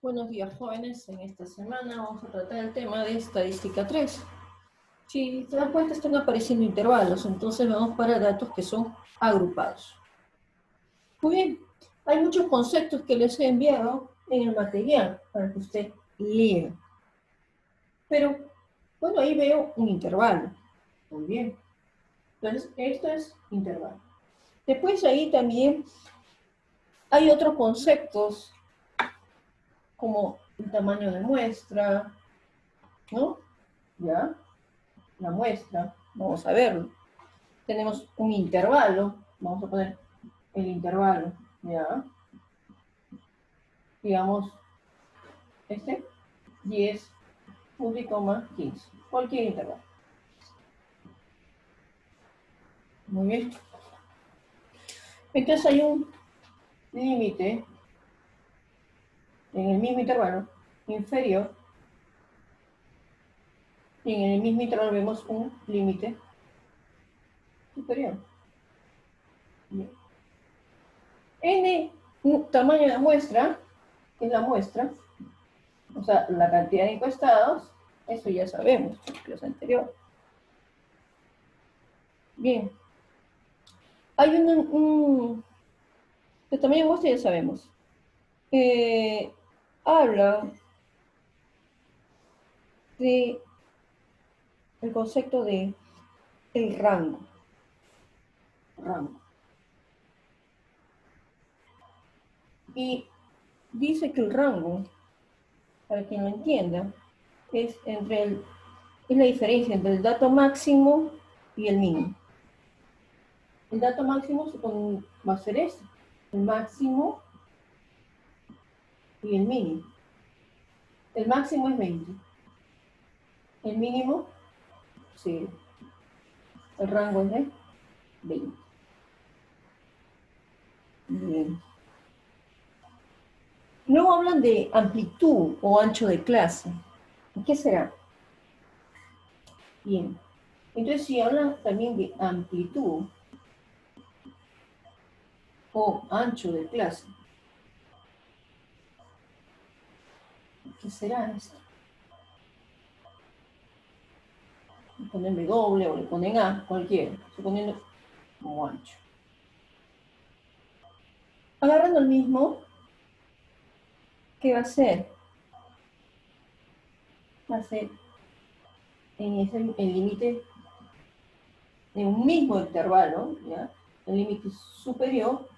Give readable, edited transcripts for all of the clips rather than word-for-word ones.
Buenos días, jóvenes. En esta semana vamos a tratar el tema de estadística 3. Si te das cuenta, están apareciendo intervalos, entonces vamos para datos que son agrupados. Muy bien, hay muchos conceptos que les he enviado en el material para que usted lea. Pero, bueno, ahí veo un intervalo. Muy bien. Entonces, esto es intervalo. Después ahí también hay otros conceptos como el tamaño de muestra, ¿no? ¿Ya? La muestra, vamos a verlo. Tenemos un intervalo, vamos a poner el intervalo, ¿ya? Digamos, 10, 1,15, cualquier intervalo. Muy bien. Entonces hay un límite en el mismo intervalo inferior y en el mismo intervalo vemos un límite superior. Bien. N, tamaño de la muestra, es la muestra, o sea, la cantidad de encuestados, eso ya sabemos, los anteriores. Bien. Hay el tamaño de muestra ya sabemos. Habla de el concepto de el rango. Y dice que el rango, para quien lo entienda, es la diferencia entre el dato máximo y el mínimo. El dato máximo va a ser este, el máximo y el mínimo. El máximo es 20. El mínimo, 0. El rango es de 20. Bien. Luego hablan de amplitud o ancho de clase. ¿Qué será? Bien. Entonces, si hablan también de amplitud o ancho de clase, ¿qué será esto? Le ponen W o le ponen A, cualquiera, suponiendo como ancho. Agarrando el mismo, ¿qué va a ser? Va a ser en el límite de un mismo intervalo, ¿ya? El límite superior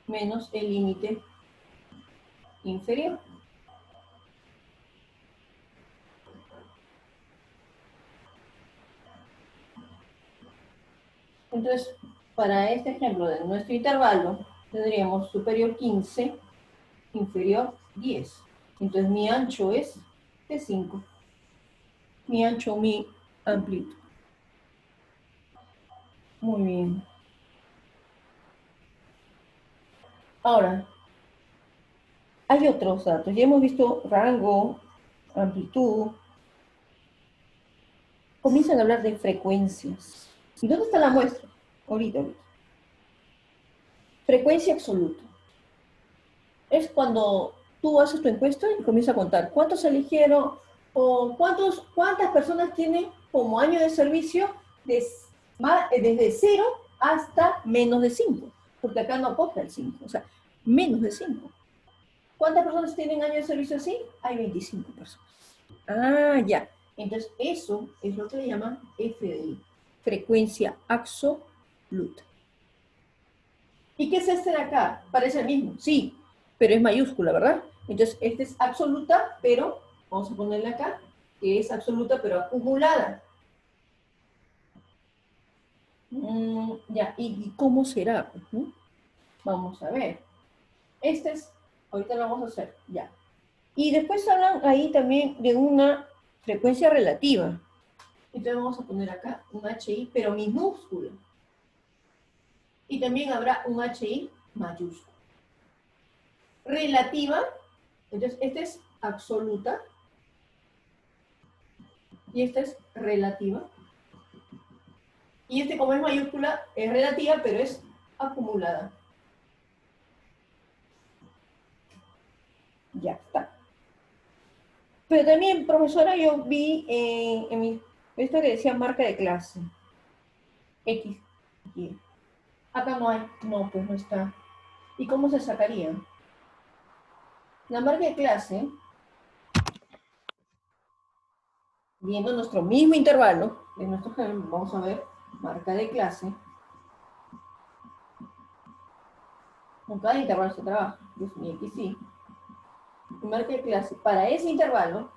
menos el límite inferior. Entonces, para este ejemplo de nuestro intervalo, tendríamos superior 15, inferior 10. Entonces, mi ancho es de 5. Mi ancho, mi amplitud. Muy bien. Ahora, hay otros datos. Ya hemos visto rango, amplitud. Comienzan a hablar de frecuencias. ¿Y dónde está la muestra? Ahorita. Frecuencia absoluta. Es cuando tú haces tu encuesta y comienzas a contar cuántos eligieron o cuántas personas tienen como año de servicio desde 0 hasta menos de 5. Porque acá no aporta el 5, o sea, menos de 5. ¿Cuántas personas tienen año de servicio así? Hay 25 personas. Ah, ya. Entonces, eso es lo que le llaman FDI, frecuencia absoluta. ¿Y qué es este de acá? Parece el mismo, sí, pero es mayúscula, ¿verdad? Entonces, este es absoluta, pero, vamos a ponerle acá, que es absoluta, pero acumulada. Ya, ¿y cómo será? Vamos a ver. Este es, ahorita lo vamos a hacer, ya. Y después hablan ahí también de una frecuencia relativa. Entonces vamos a poner acá un HI, pero minúsculo. Y también habrá un HI mayúsculo. Relativa, entonces esta es absoluta y esta es relativa. Y este, como es mayúscula, es relativa, pero es acumulada. Ya está. Pero también, profesora, yo vi esto que decía marca de clase. X, Y. Acá no hay. No, pues no está. ¿Y cómo se sacaría? La marca de clase, viendo nuestro mismo intervalo, de nuestro ejemplo, vamos a ver, marca de clase. Con cada intervalo se trabaja. Definí X, Y. Marca de clase para ese intervalo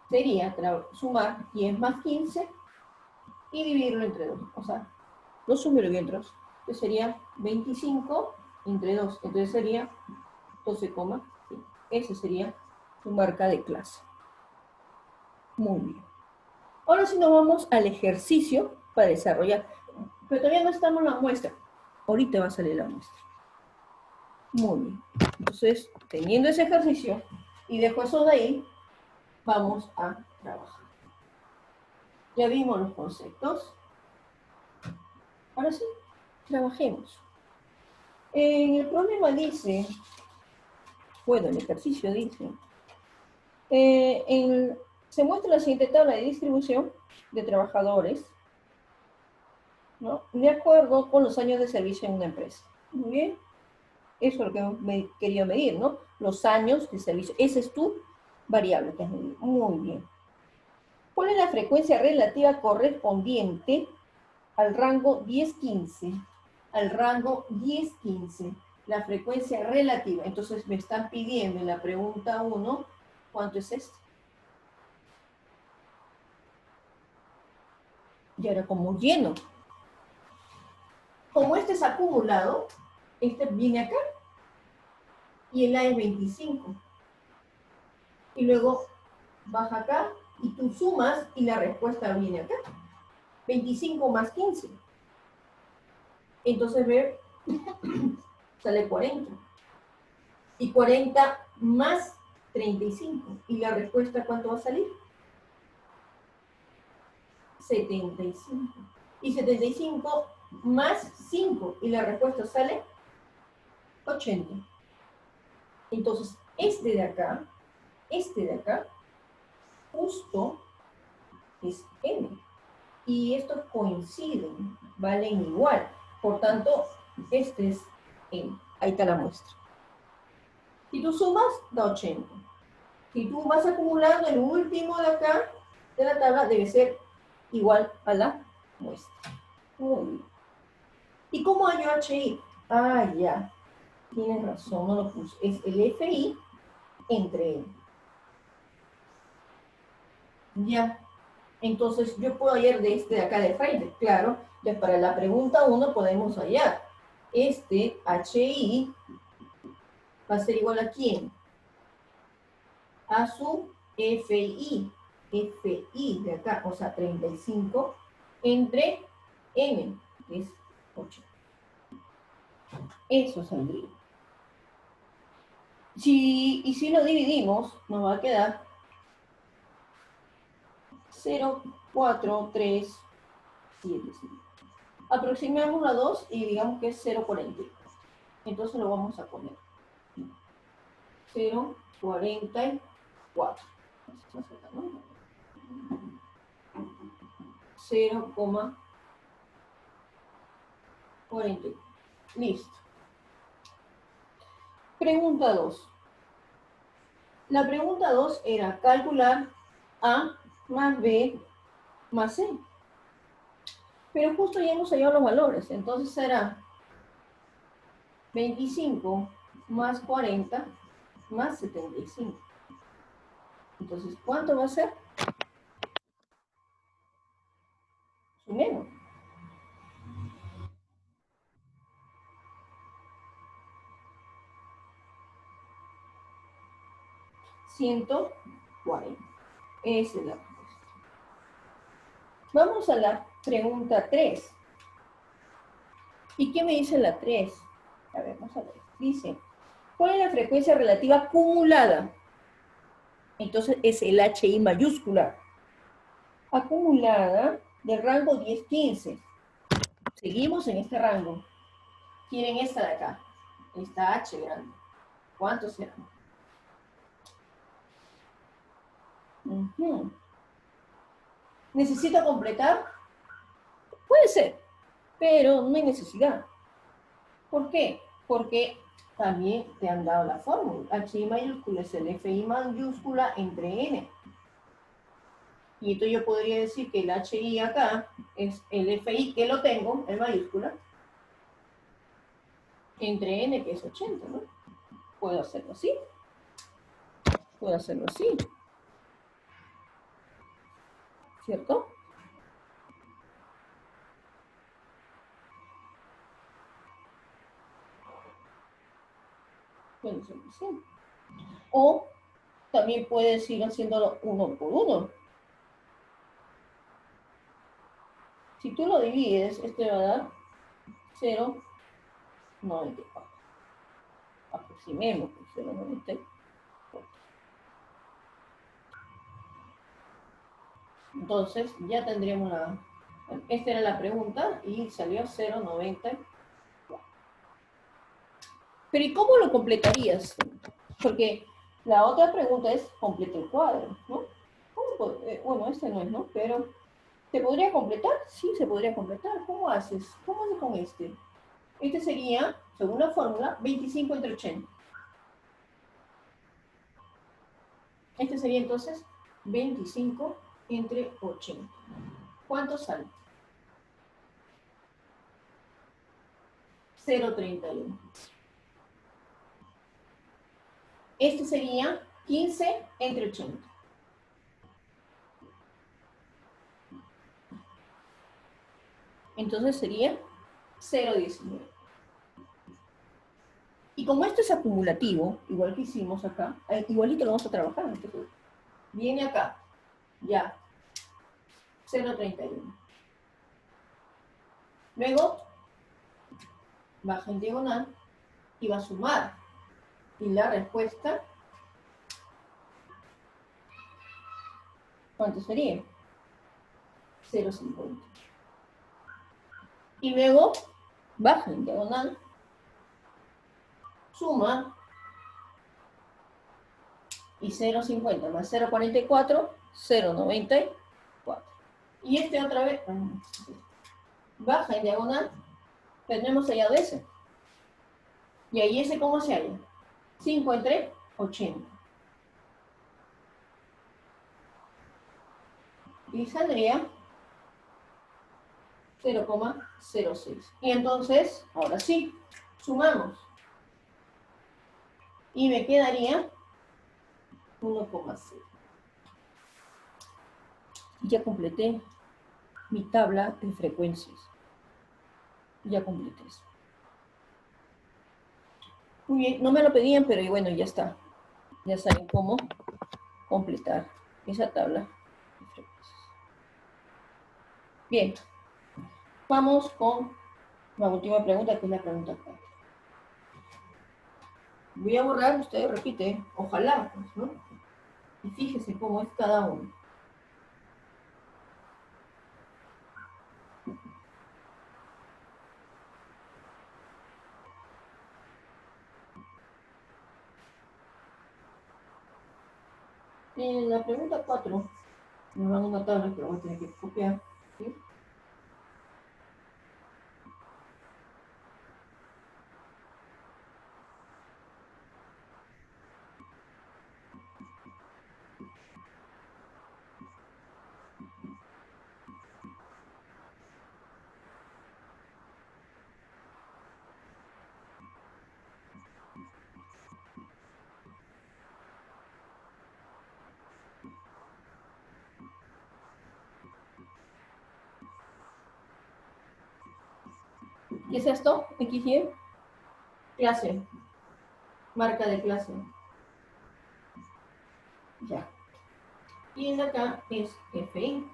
sería sumar 10 más 15 y dividirlo entre 2. O sea, lo sumo y lo divido entre 2. Entonces sería 25 entre 2. Entonces sería 12,5. Esa sería su marca de clase. Muy bien. Ahora sí nos vamos al ejercicio para desarrollar. Pero todavía no estamos en la muestra. Ahorita va a salir la muestra. Muy bien. Entonces, teniendo ese ejercicio y dejo eso de ahí, vamos a trabajar. Ya vimos los conceptos. Ahora sí, trabajemos. En el problema dice, bueno, el ejercicio dice, se muestra la siguiente tabla de distribución de trabajadores, ¿no? De acuerdo con los años de servicio en una empresa. Muy bien. Eso es lo que me quería medir, ¿no? Los años de servicio. Esa es tu variable que has medido. Muy bien. ¿Cuál es la frecuencia relativa correspondiente al rango 10-15? Al rango 10-15. La frecuencia relativa. Entonces me están pidiendo en la pregunta 1, ¿cuánto es esto? Y ahora como lleno. Como este es acumulado, este viene acá. Y el A es 25. Y luego baja acá y tú sumas y la respuesta viene acá. 25 más 15. Entonces ve, sale 40. Y 40 más 35. ¿Y la respuesta cuánto va a salir? 75. Y 75 más 5. Y la respuesta sale 80. Entonces, este de acá, justo es M. Y estos coinciden, valen igual. Por tanto, este es M. Ahí está la muestra. Si tú sumas, da 80. Si tú vas acumulando el último de acá, de la tabla, debe ser igual a la muestra. Muy bien. ¿Y cómo hallo HI? Ah, ya. Tienes razón, no lo puse. Es el FI entre M. Ya. Entonces, yo puedo hallar de este de acá de frente. Claro, ya para la pregunta 1 podemos hallar. Este HI va a ser igual a ¿quién? A su FI. FI de acá, o sea, 35 entre M, que es 8. Eso saldría. Y si lo dividimos, nos va a quedar 0,437. Aproximamos a 2 y digamos que es 0,40. Entonces lo vamos a poner. 0,44. 0,40. Listo. Pregunta 2. La pregunta 2 era calcular A más B más C. Pero justo ya hemos hallado los valores. Entonces será 25 más 40 más 75. Entonces, ¿cuánto va a ser? Sumemos. 140. Esa es la respuesta. Vamos a la pregunta 3. ¿Y qué me dice la 3? A ver, vamos a ver. Dice, ¿cuál es la frecuencia relativa acumulada? Entonces es el HI mayúscula. Acumulada del rango 10-15. Seguimos en este rango. Quieren esta de acá. Esta H grande. ¿Cuántos serán? Ujú. ¿Necesito completar? Puede ser, pero no hay necesidad. ¿Por qué? Porque también te han dado la fórmula. HI mayúscula es el FI mayúscula entre N. Y entonces yo podría decir que el HI acá es el FI, que lo tengo en mayúscula, entre N, que es 80, ¿no? Puedo hacerlo así. Puedo hacerlo así. ¿Cierto? Puedo hacerlo así. O también puedes ir haciéndolo uno por uno. Si tú lo divides, este va a dar 0,94. Aproximemos 0,94. Entonces, ya tendríamos la... Esta era la pregunta y salió 0,94. Pero ¿y cómo lo completarías? Porque la otra pregunta es, completa el cuadro, ¿no? Bueno, este no es, ¿no? Pero, ¿se podría completar? Sí, se podría completar. ¿Cómo haces? ¿Cómo haces con este? Este sería, según la fórmula, 25 entre 80. Este sería entonces 25 entre 80. ¿Cuánto sale? 0,31. Este sería 15 entre 80. Entonces sería 0,19. Y como esto es acumulativo, igual que hicimos acá, igualito lo vamos a trabajar. Entonces, viene acá, ya, 0,31. Luego, baja en diagonal y va a sumar. Y la respuesta, ¿cuánto sería? 0,50. Y luego, baja en diagonal, suma, y 0,50 más 0,44, 0,94. Y este otra vez, baja en diagonal, tenemos hallado ese. Y ahí ese, ¿cómo se halla? 5 entre 80. Y saldría 0,06. Y entonces, ahora sí, sumamos. Y me quedaría 1,0. Y ya completé mi tabla de frecuencias. Ya completé eso. Muy bien, no me lo pedían, pero bueno, ya está. Ya saben cómo completar esa tabla de frecuencias. Bien, vamos con la última pregunta, que es la pregunta 4. Voy a borrar, ustedes repiten, ojalá, pues, ¿no? Y fíjese cómo es cada uno. En la pregunta 4, nos dan una tabla que lo voy a tener que copiar, ¿sí? ¿Qué es esto? XY. Clase. Marca de clase. Ya. Y en acá es FI.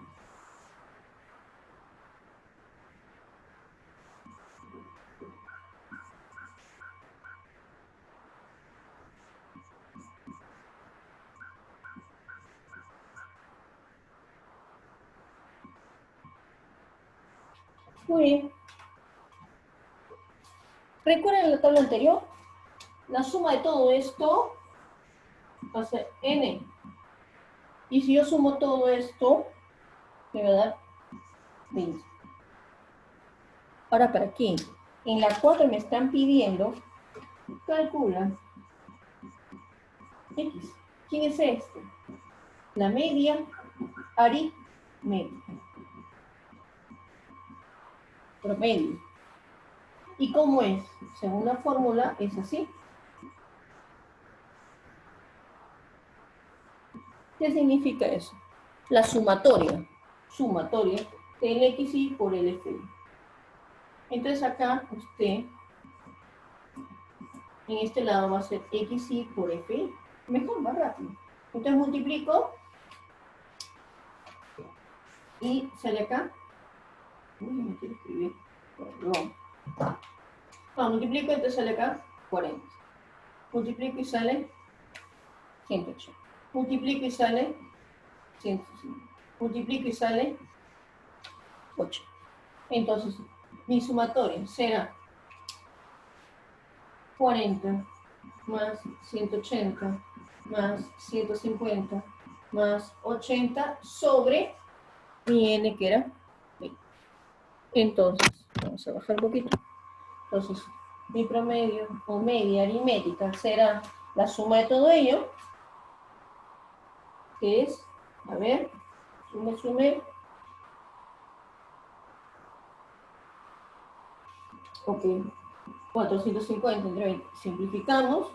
Muy bien. ¿Recuerdan la tabla anterior? la suma de todo esto va a ser n. Y si yo sumo todo esto, me va a dar 20. Ahora, ¿para qué? En la 4 me están pidiendo, calcula x. ¿Quién es este? La media aritmética. Promedio. ¿Y cómo es? Según la fórmula, es así. ¿Qué significa eso? La sumatoria del xy por el fi. Entonces acá usted, en este lado va a ser xy por fi. Mejor, más rápido. Entonces multiplico y sale acá. Uy, me quiero escribir. Perdón. No, multiplico, entonces sale acá 40. Multiplico y sale 108. Multiplico y sale 105. Multiplico y sale 8. Entonces, mi sumatoria será 40 más 180 más 150 más 80 sobre mi n, que era 20. Entonces, vamos a bajar un poquito. Entonces, mi promedio o media aritmética será la suma de todo ello, que es, a ver, sume. Ok, 450 entre 20. Simplificamos,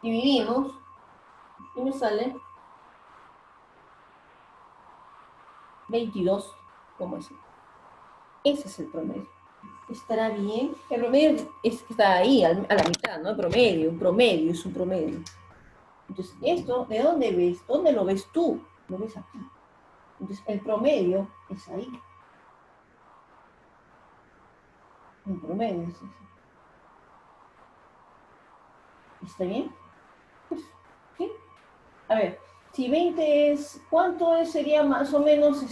dividimos, y me sale 22,5. Ese es el promedio. ¿Estará bien? El promedio está ahí, a la mitad, ¿no? El promedio, un promedio, es un promedio. Entonces, ¿esto de dónde ves? ¿Dónde lo ves tú? Lo ves aquí. Entonces, el promedio es ahí. El promedio es ese. ¿Está bien? Pues, ¿sí? A ver, si 20 es, ¿cuánto es? Sería más o menos,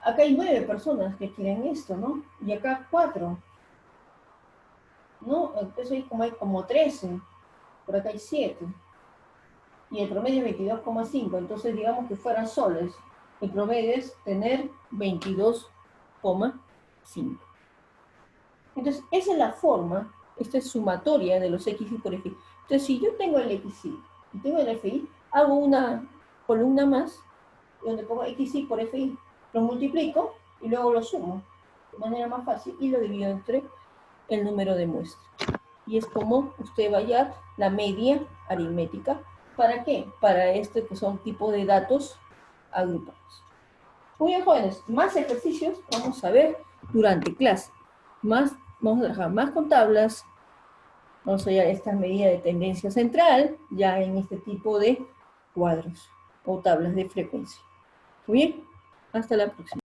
acá hay 9 personas que quieren esto, ¿no? Y acá 4. ¿No? Entonces hay como 13. Por acá hay 7. Y el promedio es 22,5. Entonces, digamos que fueran soles. El promedio es tener 22,5. Entonces, esa es la forma, esta es sumatoria de los xy por fi. Entonces, si yo tengo el xy y tengo el fi, hago una columna más donde pongo xy por fi. Lo multiplico y luego lo sumo de manera más fácil y lo divido entre el número de muestras. Y es como usted va a hallar la media aritmética. ¿Para qué? Para este que son tipo de datos agrupados. Muy bien, jóvenes, más ejercicios vamos a ver durante clase. Vamos a trabajar más con tablas. Vamos a hallar esta medida de tendencia central ya en este tipo de cuadros o tablas de frecuencia. Muy bien, hasta la próxima.